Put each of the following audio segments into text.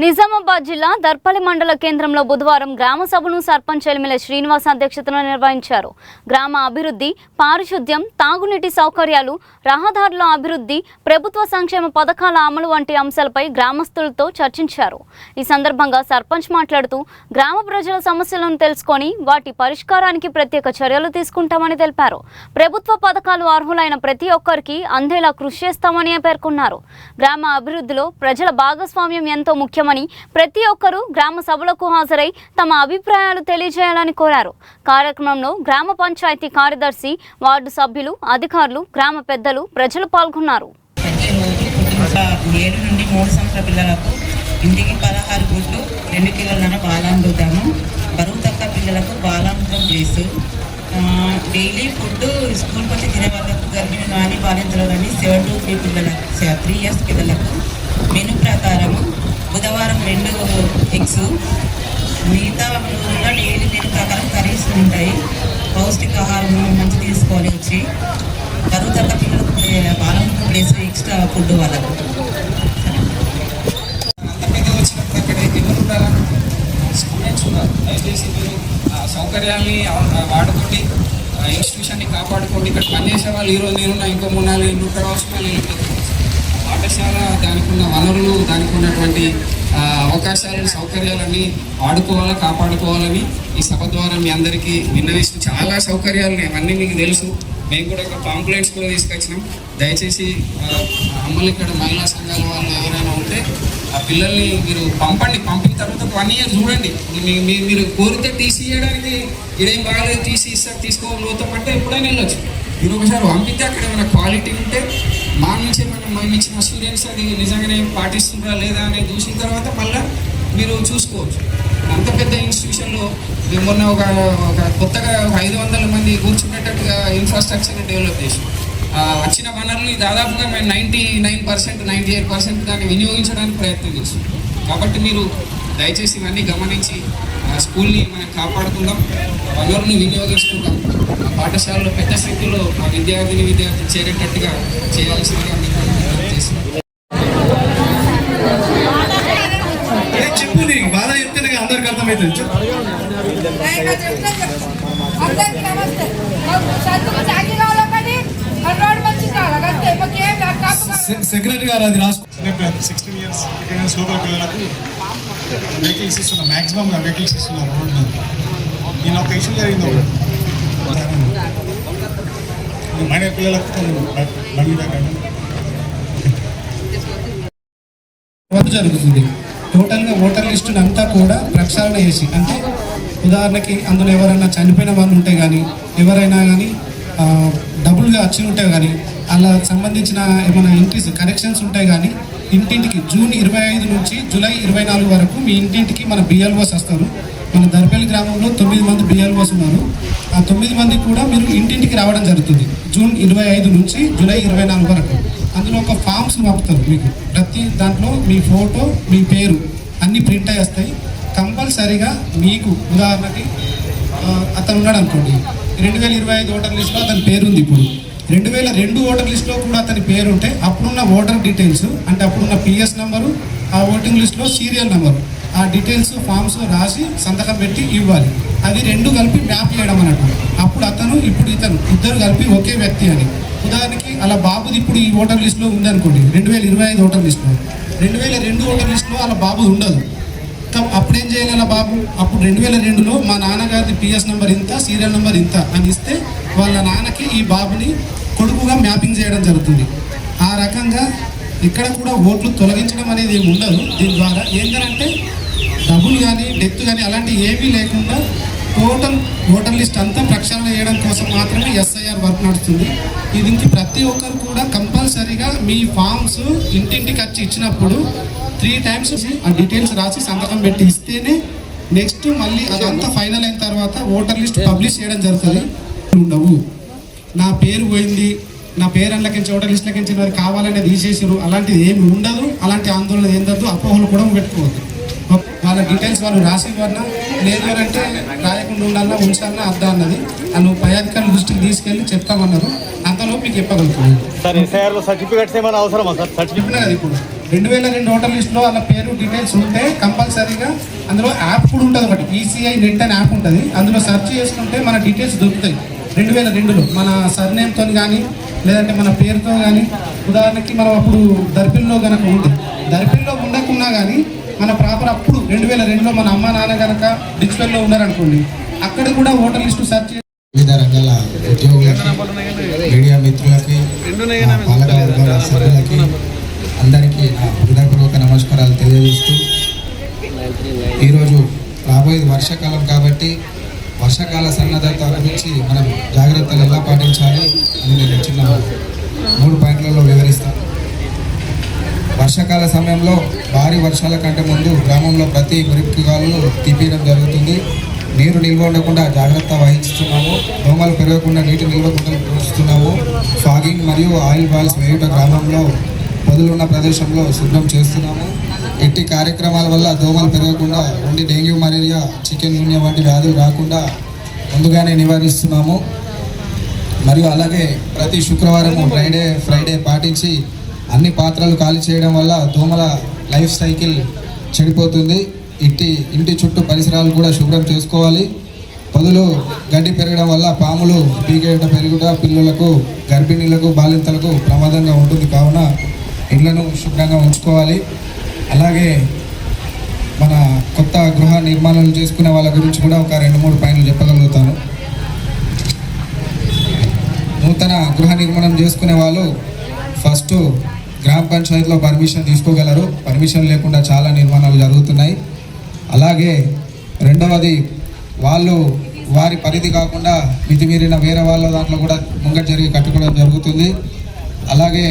నిజామాబాద్ జిల్లా దర్పల్లి మండల కేంద్రంలో బుధవారం గ్రామ సభను సర్పంచ్ ఎలిమిల శ్రీనివాస్ అధ్యక్షతన నిర్వహించారు. గ్రామ అభివృద్ధి, పారిశుద్ధ్యం, తాగునీటి సౌకర్యాలు, రహదారుల అభివృద్ధి, ప్రభుత్వ సంక్షేమ పథకాల అమలు వంటి అంశాలపై గ్రామస్తులతో చర్చించారు. ఈ సందర్భంగా సర్పంచ్ మాట్లాడుతూ గ్రామ ప్రజల సమస్యలను తెలుసుకొని వాటి పరిష్కారానికి ప్రత్యేక చర్యలు తీసుకుంటామని తెలిపారు. ప్రభుత్వ పథకాలు అర్హులైన ప్రతి ఒక్కరికి అందేలా కృషి చేస్తామని పేర్కొన్నారు. గ్రామ అభివృద్ధిలో ప్రజల భాగస్వామ్యం ఎంతో ముఖ్యమని, ప్రతి ఒక్కరూ గ్రామ సభలకు హాజరై తమ అభిప్రాయాలు తెలియజేయాలని కోరారు. కార్యక్రమంలో గ్రామ పంచాయతీ కార్యదర్శి, వార్డు సభ్యులు, అధికారులు, గ్రామ పెద్దలు, ప్రజలు పాల్గొన్నారు. 7 నుండి 3 సంవత్సరాల పిల్లలకు ఇంటికి 16 గుడ్లు 2 కిలోల బాలామృతము, బరువు తక్కువ పిల్లలకు బాలామృతం చేస్తూ డైలీ ఫుడ్ స్కూల్కి వచ్చి తినే వాళ్ళకు, గర్భిణి కానీ బాలింతలు కానీ 7 to 3 పిల్లలకు 3 years పిల్లలకు మెను ప్రకారము బుధవారం 2 eggs, మిగతా రోజుల్లో డైలీ మెను ప్రకారం కర్రీస్ ఉంటాయి. పౌష్టికాహారం మంచి తీసుకోవాలి. వచ్చి బరువు తక్కువ పిల్లలకు బాలామృతం ప్లేస్ ఎక్స్ట్రా ఫుడ్ వాళ్ళకు. స్టూడెంట్స్ ఉన్నారు, దయచేసి మీరు సౌకర్యాన్ని వాడుకోండి, ఇన్స్టిట్యూషన్ని కాపాడుకోండి. ఇక్కడ పనిచేసే వాళ్ళు ఈరోజు నేనున్నా, ఇంకో 3 4 ఇంటర్ అవసరం పాఠశాల, దానికి ఉన్న వనరులు, దానికి ఉన్నటువంటి అవకాశాలను, సౌకర్యాలన్నీ వాడుకోవాలా, కాపాడుకోవాలని ఈ సభ ద్వారా మీ అందరికీ విన్నవిస్తూ, చాలా సౌకర్యాలు అవన్నీ మీకు తెలుసు. మేము కూడా ఒక పాంప్లెట్స్ కూడా తీసుకొచ్చినాం. దయచేసి అమ్మలు ఇక్కడ మహిళా సంఘాల వాళ్ళు ఎవరైనా ఉంటే ఆ పిల్లల్ని మీరు పంపండి. పంపిన తర్వాత 1 year చూడండి. మీరు కోరితే టీసీ ఇవ్వడానికి ఇదేం బాగాలేదు, టీసీ ఇస్తారు తీసుకోకపోతామంటే ఎప్పుడైనా వెళ్ళొచ్చు. మీరు ఒకసారి పంపితే అక్కడ ఏమైనా క్వాలిటీ ఉంటే మా నుంచి మేము ఇచ్చిన స్టూడెంట్స్ అది నిజంగానే పాటిస్తున్నారా లేదా అనేది చూసిన తర్వాత మళ్ళీ మీరు చూసుకోవచ్చు. అంత పెద్ద ఇన్స్టిట్యూషన్లో మేము మొన్న ఒక కొత్తగా 500 మంది కూర్చునేటట్టుగా ఇన్ఫ్రాస్ట్రక్చర్ని డెవలప్ చేసాం. వచ్చిన వనరులు దాదాపుగా మేము 99%, 98% దాన్ని వినియోగించడానికి ప్రయత్నం చేస్తాం. కాబట్టి మీరు దయచేసి ఇవన్నీ గమనించి స్కూల్ని మనం కాపాడుకుందాం, వనరుని వినియోగించుకుందాం. పాఠశాలలో పెద్ద సంఖ్యలో విద్యార్థి చేరేటట్టుగా చేయాల్సిందిగా మీకు చేస్తున్నాం. చెప్పు, నీకు బాగా చెప్తే అందరికి అర్థమవుతుంది. సెక్రటరీ గారు అది రాసుకో. 16 years లోపల పిల్లలకు వెహికల్స్ ఇస్తున్నారు, మ్యాక్సిమం వెహికల్స్ ఇస్తున్నారు రోడ్ మీద. నేను ఒక ఇష్యూ జరిగింది, మైనర్ పిల్లలకు జరుగుతుంది. టోటల్గా ఓటర్ లిస్టుని అంతా కూడా ప్రక్షాళన చేసి, అంటే ఉదాహరణకి అందులో ఎవరైనా చనిపోయిన వాళ్ళు ఉంటే కానీ, ఎవరైనా కానీ డబుల్గా వచ్చి ఉంటే కానీ, అలా సంబంధించిన ఏమైనా ఎంట్రీస్ కరెక్షన్స్ ఉంటాయి కానీ, ఇంటింటికి జూన్ 25 నుంచి జూలై 24 వరకు మీ ఇంటింటికి మన బిఎల్ఓస్ వస్తారు. మన దర్పల్లి గ్రామంలో 9 మంది బిఎల్ఓస్ ఉన్నారు. ఆ 9 మంది కూడా మీరు ఇంటింటికి రావడం జరుగుతుంది జూన్ 25 నుంచి జూలై 24 వరకు. అందులో ఒక ఫామ్స్ పంపుతారు మీకు. ప్రతి దాంట్లో మీ ఫోటో, మీ పేరు అన్నీ ప్రింట్ అయ్యి వస్తాయి. కంపల్సరీగా మీకు ఉదాహరణకి అతను ఉన్నాడు అనుకోండి, 2025 ఓటర్ లిస్ట్లో అతని పేరు ఉంది. ఇప్పుడు 2002 ఓటర్ లిస్ట్లో కూడా అతని పేరు ఉంటే అప్పుడున్న ఓటర్ డీటెయిల్స్, అంటే అప్పుడున్న పిఎస్ నెంబరు, ఆ ఓటింగ్ లిస్ట్లో సీరియల్ నెంబరు, ఆ డీటెయిల్స్ ఫామ్స్ రాసి సంతకం పెట్టి ఇవ్వాలి. అది 2 కలిపి మ్యాప్ చేయడం అన్నట్టు. అప్పుడు అతను, ఇప్పుడు ఇతను, ఇద్దరు కలిపి ఒకే వ్యక్తి అని. ఉదాహరణకి అలా బాబుది ఇప్పుడు ఈ ఓటర్ లిస్ట్లో ఉందనుకోండి, 2025 ఓటర్ లిస్ట్లో. 2002 ఓటర్ లిస్ట్లో అలా బాబుది ఉండదు. అప్పుడేం చేయాలి అలా బాబు? అప్పుడు 2002లో మా నాన్నగారిది పిఎస్ నెంబర్ ఇంత, సీరియల్ నెంబర్ ఇంత అని ఇస్తే వాళ్ళ నాన్నకి ఈ బాబుని కొడుకుగా మ్యాపింగ్ చేయడం జరుగుతుంది. ఆ రకంగా ఇక్కడ కూడా ఓట్లు తొలగించడం అనేది ఏమి ఉండదు. దీని ద్వారా ఏంటంటే డబ్బులు కానీ, డెత్ కానీ అలాంటివి ఏమీ లేకుండా టోటల్ ఓటర్ లిస్ట్ అంతా ప్రక్షాళన చేయడం కోసం మాత్రమే ఎస్ఐఆర్ వర్క్ నడుస్తుంది. దీనికి ప్రతి ఒక్కరు కూడా కంపల్సరీగా మీ ఫామ్స్ ఇంటింటికి వచ్చి ఇచ్చినప్పుడు 3 times ఆ డీటెయిల్స్ రాసి సంతకం పెట్టి ఇస్తేనే నెక్స్ట్ మళ్ళీ అదంతా ఫైనల్ అయిన తర్వాత ఓటర్ లిస్ట్ పబ్లిష్ చేయడం జరుగుతుంది. ఉండవు, నా పేరు పోయింది, నా పేరు అందులోకించి ఓటర్ లిస్ట్లోకించి వారు కావాలనే తీసేసారు, అలాంటిది ఏమి ఉండదు. అలాంటి ఆందోళన ఏంటద్దు, అపోహలు కూడా పెట్టుకోవద్దు. వాళ్ళ డీటెయిల్స్ వాళ్ళు రాసి ఇవ్వన్నా, లేదు అంటే రాయకుండా ఉండాలన్నా, ఉంచాలన్నా అర్థం అన్నది నువ్వు పై అధికారుల దృష్టికి తీసుకెళ్ళి చెప్తామన్నారు. అంతలోపు మీకు చెప్పగలుగుతున్నాను. సార్ ఎస్ఐఆర్లో సర్టిఫికేట్స్ ఏమైనా అవసరమా సార్? సర్టిఫికేట్ చెప్పినా కదా ఇప్పుడు 2002 ఓటర్ లిస్టులో వాళ్ళ పేరు డీటెయిల్స్ ఉంటే కంపల్సరీగా అందులో యాప్ కూడా ఉంటుంది, ఒకటి ఈసీఐ నెట్ అనే యాప్ ఉంటుంది. అందులో సెర్చ్ చేసుకుంటే మన డీటెయిల్స్ దొరుకుతాయి. 2002లో మన సర్నేమ్తో కానీ లేదంటే మన పేరుతో కానీ, ఉదాహరణకి మనం అప్పుడు దర్పిల్లో కనుక ఉంది, దర్పిల్లో ఉండకున్నా కానీ మన ప్రాపర్ అప్పుడు 2002లో మన అమ్మ నాన్న కనుక డిజిటల్లో ఉన్నారనుకోండి, అక్కడ కూడా ఓటర్ లిస్టు సెర్చ్ వివిధ రంగాల ఉద్యోగులకి, మీడియా మిత్రులకి, పాలకవర్గాల సభ్యులకి అందరికీ నా హృదయపూర్వక నమస్కారాలు తెలియజేస్తూ, ఈరోజు రాబోయేది వర్షాకాలం కాబట్టి వర్షాకాల సన్నద్ధత గురించి మనం జాగ్రత్తలు ఎలా పాటించాలి అని నేను చిన్న 3 పాయింట్లలో వివరిస్తాను. వర్షాకాల సమయంలో భారీ వర్షాల కంటే ముందు గ్రామంలో ప్రతి మురికిగాలు తీపియడం జరుగుతుంది. నీరు నిల్వ ఉండకుండా జాగ్రత్త వహిస్తున్నాము. దోమలు పెరగకుండా నీటి నిల్వ ఉంచుతున్నాము. ఫాగింగ్ మరియు ఆయిల్ బాల్స్ వేయుట, గ్రామంలో పొదులున్న ప్రదేశంలో శుభ్రం చేస్తున్నాము. ఇట్టి కార్యక్రమాల వల్ల దోమలు పెరగకుండా ఉండి డెంగ్యూ, మలేరియా, చికెన్ గున్యా వంటి వ్యాధులు రాకుండా ముందుగానే నివారిస్తున్నాము. మరియు అలాగే ప్రతి శుక్రవారము ఫ్రైడే పాటించి అన్ని పాత్రలు ఖాళీ చేయడం వల్ల దోమల లైఫ్ సైకిల్ చెడిపోతుంది. ఇంటి చుట్టూ పరిసరాలు కూడా శుభ్రం చేసుకోవాలి. పొదలు గడ్డి పెరగడం వల్ల పాములు పీకేట పెరుగుట పిల్లలకు, గర్భిణీలకు, బాలింతలకు ప్రమాదంగా ఉంటుంది. కావున ఇళ్లను శుభ్రంగా ఉంచుకోవాలి. అలాగే మన కొత్త గృహ నిర్మాణాలు చేసుకునే వాళ్ళ గురించి కూడా ఒక 2-3 పాయింట్లు చెప్పగలుగుతాను. నూతన గృహ నిర్మాణం చేసుకునే వాళ్ళు ఫస్ట్ గ్రామ పంచాయతీలో పర్మిషన్ తీసుకోగలరు. పర్మిషన్ లేకుండా చాలా నిర్మాణాలు జరుగుతున్నాయి. అలాగే రెండవది, వాళ్ళు వారి పరిధి కాకుండా మితిమీరిన వేరే వాళ్ళ దాంట్లో కూడా ముంగట జరిగి కట్టుకోవడం జరుగుతుంది. అలాగే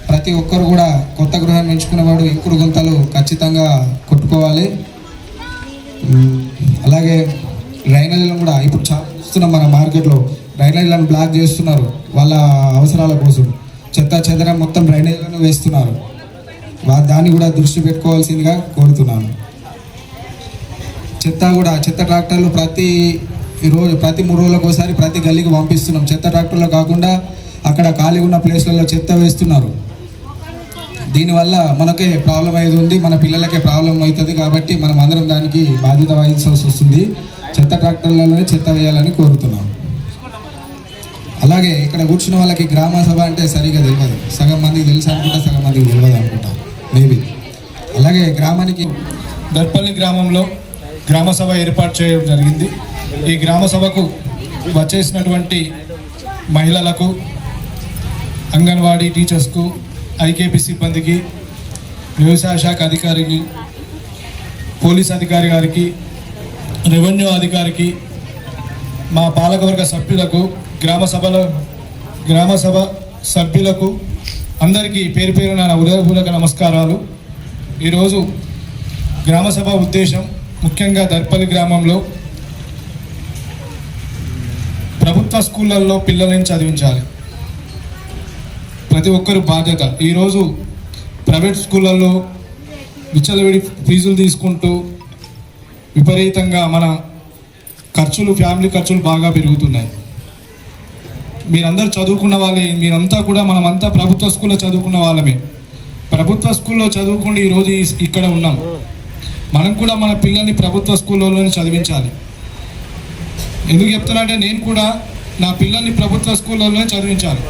ప్రతి ఒక్కరు కూడా కొత్త గృహాన్ని ఎంచుకునేవాడు ఇంకుడు గుంతలు ఖచ్చితంగా కొట్టుకోవాలి. అలాగే డ్రైనేజీలను కూడా ఇప్పుడు చూస్తున్నాం, మన మార్కెట్లో డ్రైనేజీలను బ్లాక్ చేస్తున్నారు వాళ్ళ అవసరాల కోసం. చెత్త చెదరం మొత్తం డ్రైనేజీలను వేస్తున్నారు. దాన్ని కూడా దృష్టి పెట్టుకోవాల్సిందిగా కోరుతున్నాను. చెత్త ట్రాక్టర్లు ప్రతి 3 రోజులకు ఒకసారి ప్రతి గల్లీకి పంపిస్తున్నాం. చెత్త ట్రాక్టర్లో కాకుండా అక్కడ ఖాళీ ఉన్న ప్లేస్లలో చెత్త వేస్తున్నారు. దీనివల్ల మనకే ప్రాబ్లం అయ్యేది ఉంది, మన పిల్లలకే ప్రాబ్లం అవుతుంది. కాబట్టి మనం అందరం దానికి బాధ్యత వహించాల్సి వస్తుంది. చెత్త ట్రాక్టర్లలోనే చెత్త వేయాలని కోరుతున్నాం. అలాగే ఇక్కడ కూర్చున్న వాళ్ళకి గ్రామ సభ అంటే సరిగా తెలియదు. సగం మందికి తెలుసు అనుకుంటా, సగం మందికి తెలియదు అనుకుంటా మేబీ. అలాగే గ్రామానికి దర్పల్లి గ్రామంలో గ్రామ సభ ఏర్పాటు చేయడం జరిగింది. ఈ గ్రామ సభకు వచ్చేసినటువంటి మహిళలకు, అంగన్వాడీ టీచర్స్కు, ఐకేపీ సిబ్బందికి, వ్యవసాయ శాఖ అధికారికి, పోలీస్ అధికారి గారికి, రెవెన్యూ అధికారికి, మా పాలకవర్గ సభ్యులకు, గ్రామ సభ సభ్యులకు అందరికీ పేరు పేరున నా హృదయపూర్వక నమస్కారాలు. ఈరోజు గ్రామ సభ ఉద్దేశం ముఖ్యంగా దర్పల్లి గ్రామంలో ప్రభుత్వ స్కూళ్ళల్లో పిల్లల్ని చదివించాలి. ప్రతి ఒక్కరు బాధ్యత. ఈరోజు ప్రైవేట్ స్కూళ్ళల్లో విచ్చలవిడి ఫీజులు తీసుకుంటూ విపరీతంగా మన ఫ్యామిలీ ఖర్చులు బాగా పెరుగుతున్నాయి. మీరందరూ చదువుకున్న వాళ్ళే, మీరంతా కూడా మనమంతా ప్రభుత్వ స్కూల్లో చదువుకున్న వాళ్ళమే. ప్రభుత్వ స్కూల్లో చదువుకుంటూ ఈరోజు ఇక్కడ ఉన్నాం. మనం కూడా మన పిల్లల్ని ప్రభుత్వ స్కూల్లోనే చదివించాలి. ఎందుకు చెప్తున్నా అంటే నేను కూడా నా పిల్లల్ని ప్రభుత్వ స్కూల్లోనే చదివించాలి.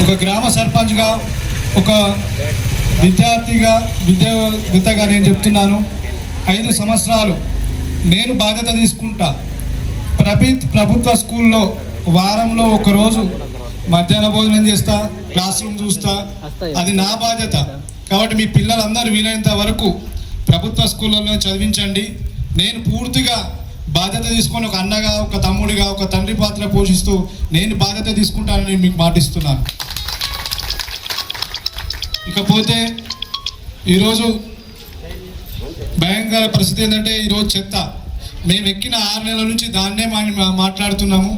ఒక గ్రామ సర్పంచ్గా, ఒక విద్యావేత్తగా నేను చెప్తున్నాను, 5 సంవత్సరాలు నేను బాధ్యత తీసుకుంటా. ప్రభుత్వ స్కూల్లో వారంలో ఒకరోజు మధ్యాహ్న భోజనం చేస్తా, క్లాస్ రూమ్ చూస్తా. అది నా బాధ్యత. కాబట్టి మీ పిల్లలందరూ వీలైనంత వరకు ప్రభుత్వ స్కూళ్ళలో చదివించండి. నేను పూర్తిగా బాధ్యత తీసుకొని ఒక అన్నగా, ఒక తమ్ముడిగా, ఒక తండ్రి పాత్ర పోషిస్తూ నేను బాధ్యత తీసుకుంటానని మీకు మాటిస్తున్నాను. ఇకపోతే ఈరోజు భయంకర పరిస్థితి ఏంటంటే, ఈరోజు చెత్త మేము ఎక్కిన 6 నెలల నుంచి దాన్నే మాట్లాడుతున్నాము.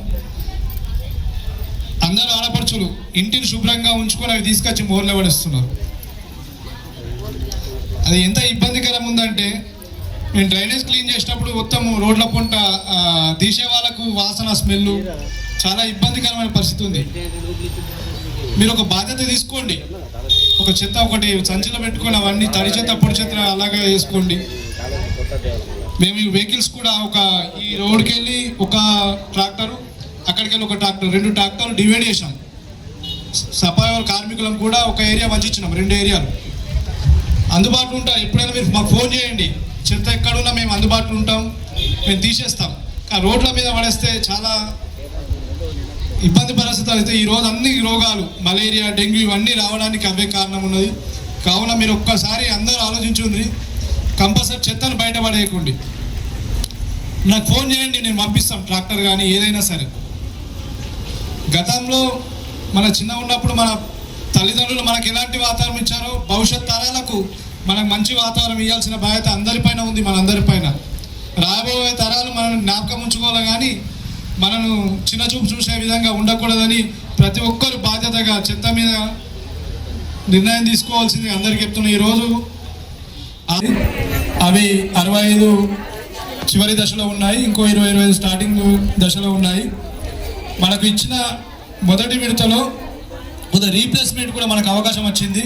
అందరూ ఆడపడుచులు ఇంటిని శుభ్రంగా ఉంచుకొని అవి తీసుకొచ్చి మోర్లో పడేస్తున్నారు. అది ఎంత ఇబ్బందికరం ఉందంటే, నేను డ్రైనేజ్ క్లీన్ చేసినప్పుడు మొత్తం రోడ్ల పొంట తీసే వాళ్ళకు వాసన, స్మెల్ చాలా ఇబ్బందికరమైన పరిస్థితి ఉంది. మీరు ఒక బాధ్యత తీసుకోండి, ఒక చెత్త ఒకటి సంచిలో పెట్టుకొని అవన్నీ తడి చెత్త పొడి చెత్త అలాగే వేసుకోండి. మేము ఈ వెహికల్స్ కూడా ఈ రోడ్కి వెళ్ళి ఒక ట్రాక్టరు, అక్కడికి వెళ్ళి ఒక ట్రాక్టర్, 2 ట్రాక్టర్లు డివైడ్ చేసాం. సఫాయి కార్మికులను కూడా ఒక ఏరియా పంచిచ్చినాం, 2 ఏరియాలు అందుబాటులో ఉంటాం. ఎప్పుడైనా మీరు మాకు ఫోన్ చేయండి, చెత్త ఎక్కడున్నా మేము అందుబాటులో ఉంటాం, మేము తీసేస్తాం. ఆ రోడ్ల మీద పడేస్తే చాలా ఇబ్బంది పరిస్థితులు అయితే ఈరోజు అన్ని రోగాలు, మలేరియా, డెంగ్యూ ఇవన్నీ రావడానికి అవే కారణం ఉన్నది. కావున మీరు ఒక్కసారి అందరూ ఆలోచించుంది, కంపల్సరీ చెత్తను బయటపడేయకండి. నాకు ఫోన్ చేయండి, నేను పంపిస్తాం ట్రాక్టర్ కానీ ఏదైనా సరే. గతంలో మన చిన్న ఉన్నప్పుడు మన తల్లిదండ్రులు మనకు ఎలాంటి వాతావరణం ఇచ్చారో భవిష్యత్ తరాలకు మనకు మంచి వాతావరణం ఇవ్వాల్సిన బాధ్యత అందరిపైన ఉంది, మనందరిపైన. రాబోయే తరాలు మనల్ని జ్ఞాపకం ఉంచుకోవాలి కానీ మనను చిన్నచూపు చూసే విధంగా ఉండకూడదని ప్రతి ఒక్కరు బాధ్యతగా చెత్త మీద నిర్ణయం తీసుకోవాల్సింది అందరికీ చెప్తున్నా. ఈరోజు అవి 65 చివరి దశలో ఉన్నాయి, ఇంకో 20-25 స్టార్టింగ్ దశలో ఉన్నాయి. మనకు ఇచ్చిన మొదటి విడతలో రీప్లేస్మెంట్ కూడా మనకు అవకాశం వచ్చింది.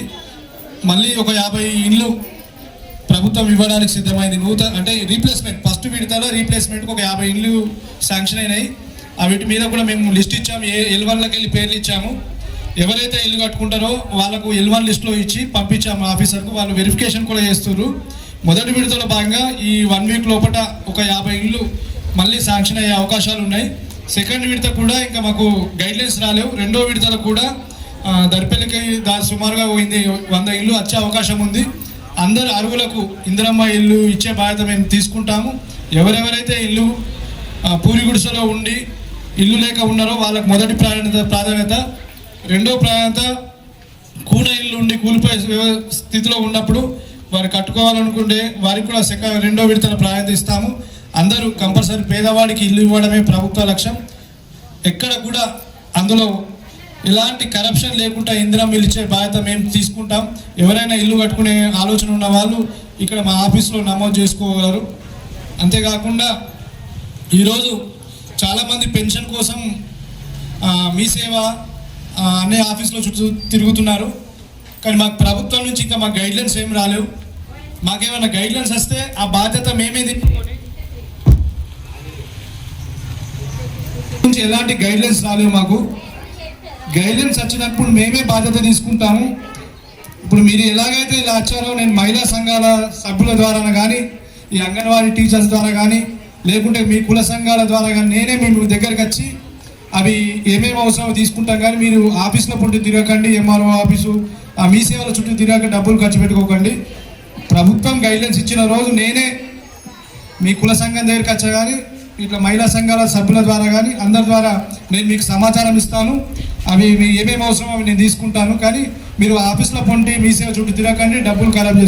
మళ్ళీ ఒక 50 ఇండ్లు ప్రభుత్వం ఇవ్వడానికి సిద్ధమైంది. అంటే రీప్లేస్మెంట్ ఫస్ట్ విడతలో రీప్లేస్మెంట్కి ఒక 50 ఇండ్లు శాంక్షన్ అయినాయి. వీటి మీద కూడా మేము లిస్ట్ ఇచ్చాము, L1కి వెళ్ళి పేర్లు ఇచ్చాము. ఎవరైతే ఇల్లు కట్టుకుంటారో వాళ్ళకు L1 లిస్ట్లో ఇచ్చి పంపించాము ఆఫీసర్కు, వాళ్ళు వెరిఫికేషన్ కూడా చేస్తున్నారు. మొదటి విడతలో భాగంగా ఈ 1 వీక్ లోపల ఒక 50 ఇండ్లు మళ్ళీ శాంక్షన్ అయ్యే అవకాశాలు ఉన్నాయి. సెకండ్ విడత కూడా ఇంకా మాకు గైడ్లైన్స్ రాలేవు. రెండో విడతలో కూడా దర్పల్లికి సుమారుగా 100 ఇల్లు వచ్చే అవకాశం ఉంది. అందరు అర్హులకు ఇందిరమ్మ ఇల్లు ఇచ్చే బాధ్యత మేము తీసుకుంటాము. ఎవరెవరైతే ఇల్లు పూరి గుడిసెలో ఉండి ఇల్లు లేక ఉన్నారో వాళ్ళకు మొదటి ప్రాధాన్యత. రెండో ప్రాధాన్యత కూన ఇల్లు ఉండి కూలిపోయే స్థితిలో ఉన్నప్పుడు వారు కట్టుకోవాలనుకుంటే వారికి కూడా రెండో విడతల ప్రాధాన్యత ఇస్తాము. అందరూ కంపల్సరీ పేదవాడికి ఇల్లు ఇవ్వడమే ప్రభుత్వ లక్ష్యం. ఎక్కడ కూడా అందులో ఎలాంటి కరప్షన్ లేకుండా ఇందిరమ్మ ఇల్లు ఇచ్చే బాధ్యత మేము తీసుకుంటాం. ఎవరైనా ఇల్లు కట్టుకునే ఆలోచన ఉన్న వాళ్ళు ఇక్కడ మా ఆఫీస్లో నమోదు చేసుకోగలరు. అంతేకాకుండా ఈరోజు చాలామంది పెన్షన్ కోసం మీ సేవ అనే ఆఫీస్లో చుట్టూ తిరుగుతున్నారు. కానీ మాకు ప్రభుత్వం నుంచి ఇంకా మాకు గైడ్లైన్స్ ఏం రాలేవు. మాకేమైనా గైడ్లైన్స్ వస్తే ఆ బాధ్యత మేమే తీసుకొని, నుంచి ఎలాంటి గైడ్లైన్స్ రాలేవు. మాకు గైడ్లైన్స్ వచ్చినప్పుడు మేమే బాధ్యత తీసుకుంటాము. ఇప్పుడు మీరు ఎలాగైతే ఇలా వచ్చారో నేను మహిళా సంఘాల సభ్యుల ద్వారా కానీ, ఈ అంగన్వాడీ టీచర్స్ ద్వారా కానీ, లేకుంటే మీ కుల సంఘాల ద్వారా కానీ నేనే మీ దగ్గరికి వచ్చి అవి ఏమేమి అవసరమో తీసుకుంటాం. కానీ మీరు ఆఫీస్లో పుట్టి తిరగకండి, ఎంఆర్ఓ ఆఫీసు మీ సేవల చుట్టూ తిరగక డబ్బులు ఖర్చు పెట్టుకోకండి. ప్రభుత్వం గైడ్లైన్స్ ఇచ్చిన రోజు నేనే మీ కుల సంఘం దగ్గరికి వచ్చా కానీ ఇట్లా మహిళా సంఘాల సభ్యుల ద్వారా కానీ అందరి ద్వారా నేను మీకు సమాచారం ఇస్తాను. అవి ఏమేమి అవసరమో అవి నేను తీసుకుంటాను. కానీ మీరు ఆఫీస్లో పొంటి మీ సేవ చుట్టూ తిరగకండి, డబ్బులు ఖరాబ్